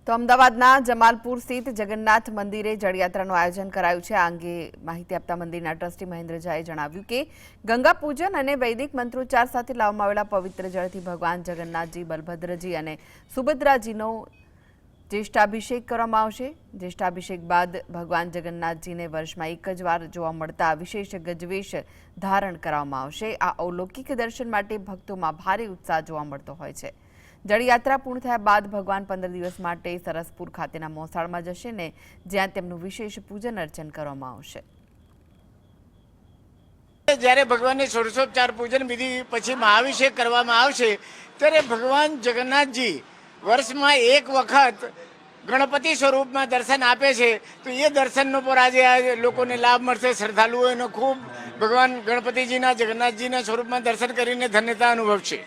તો અમદાવાદના જમાલપુર સ્થિત જગન્નાથ મંદિરે જળયાત્રાનું આયોજન કરાયું છે। આ અંગે માહિતી આપતા મંદિરના ટ્રસ્ટી મહેન્દ્ર ઝાએ જણાવ્યું કે ગંગા પૂજન અને વૈદિક મંત્રોચ્ચાર સાથે લાવવામાં આવેલા પવિત્ર જળથી ભગવાન જગન્નાથજી, બલભદ્રજી અને સુભદ્રાજીનો જ્યેષ્ઠાભિષેક કરવામાં આવશે। જ્યેષ્ઠાભિષેક બાદ ભગવાન જગન્નાથજીને વર્ષમાં એક જ વાર જોવા મળતા વિશેષ ગજવેશ ધારણ કરવામાં આવશે। આ અલૌકિક દર્શન માટે ભક્તોમાં ભારે ઉત્સાહ જોવા મળતો હોય છે। જળયાત્રા પૂર્ણ થયા બાદ ભગવાન 15 દિવસ માટે સરસપુર ખાતેના મોસાળમાં જશે ને જ્યાં તેમનું વિશેષ પૂજન અર્ચન કરવામાં આવશે। જ્યારે ભગવાનની ષોડશોપચાર પૂજન વિધિ પછી મહાભિષેક કરવામાં આવશે ત્યારે ભગવાન જગન્નાથજી વર્ષમાં એક વખત ગણપતિ સ્વરૂપમાં દર્શન આપે છે, તો એ દર્શનનો પર આજે લોકોને લાભ મળશે। શ્રદ્ધાળુઓને ખૂબ ભગવાન ગણપતિજીના, જગન્નાથજીના સ્વરૂપમાં દર્શન કરીને ધન્યતા અનુભવશે।